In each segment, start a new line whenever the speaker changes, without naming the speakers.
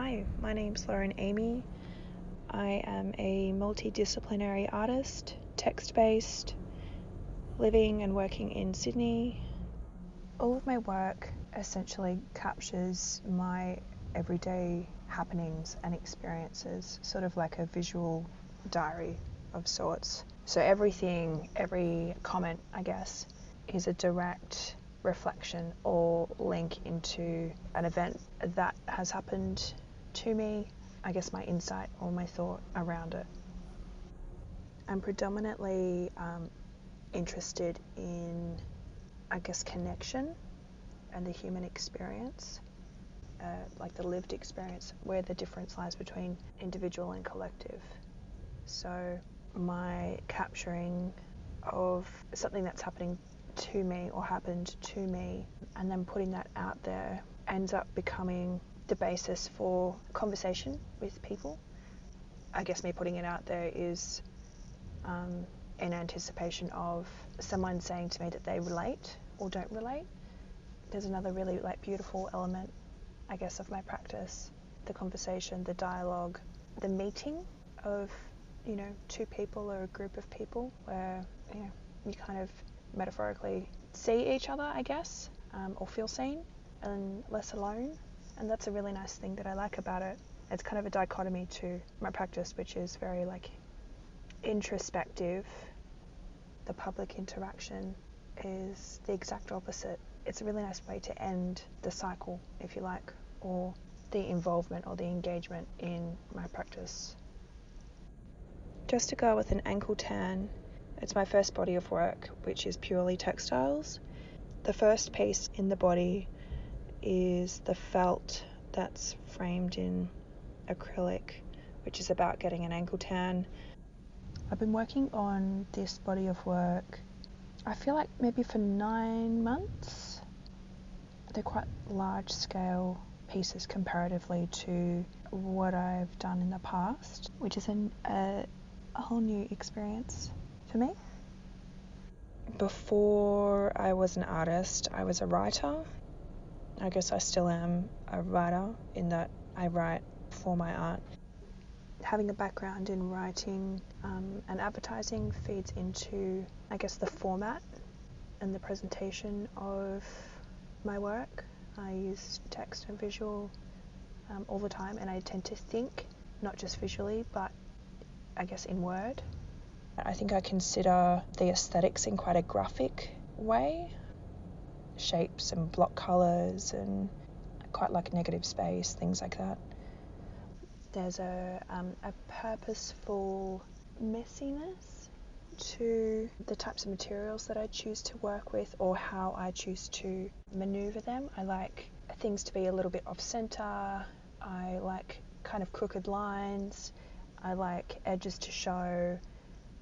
Hi, my name's Lauren Amy. I am a multidisciplinary artist, text-based, living and working in Sydney. All of my work essentially captures my everyday happenings and experiences, sort of like a visual diary of sorts. So every comment, I guess, is a direct reflection or link into an event that has happened to me, I guess my insight or my thought around it. I'm predominantly interested in, I guess, connection and the human experience, like the lived experience, where the difference lies between individual and collective. So my capturing of something that's happening to me or happened to me and then putting that out there ends up becoming the basis for conversation with people. I guess me putting it out there is in anticipation of someone saying to me that they relate or don't relate. There's another really beautiful element, I guess, of my practice, the conversation, the dialogue, the meeting of two people or a group of people where you kind of metaphorically see each other, I guess, or feel seen and less alone. And that's a really nice thing that I like about it. It's kind of a dichotomy to my practice, which is very introspective. The public interaction is the exact opposite. It's a really nice way to end the cycle, if you like, or the involvement or the engagement in my practice. Just to go with an ankle tan, it's my first body of work, which is purely textiles. The first piece in the body is the felt that's framed in acrylic, which is about getting an ankle tan. I've been working on this body of work, I feel like maybe for 9 months. They're quite large scale pieces comparatively to what I've done in the past, which is a whole new experience for me. Before I was an artist, I was a writer. I guess I still am a writer in that I write for my art. Having a background in writing and advertising feeds into, I guess, the format and the presentation of my work. I use text and visual all the time, and I tend to think not just visually but I guess in word. I think I consider the aesthetics in quite a graphic way, shapes and block colours and quite like negative space, things like that. There's a purposeful messiness to the types of materials that I choose to work with or how I choose to maneuver them. I like things to be a little bit off center. I like kind of crooked lines. I like edges to show.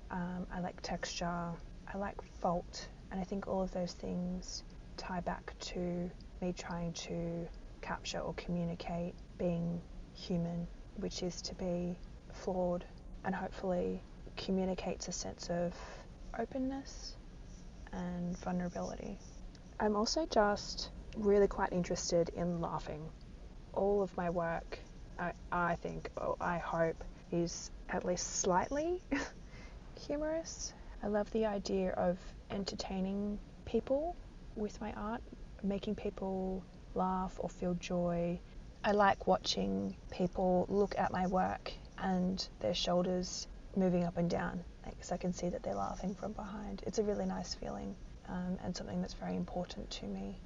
I like texture. I like fault. And I think all of those things tie back to me trying to capture or communicate being human, which is to be flawed and hopefully communicates a sense of openness and vulnerability. I'm also just really quite interested in laughing. All of my work, I think, or I hope, is at least slightly humorous. I love the idea of entertaining people with my art, making people laugh or feel joy. I like watching people look at my work and their shoulders moving up and down, because I can see that they're laughing from behind. It's a really nice feeling and something that's very important to me.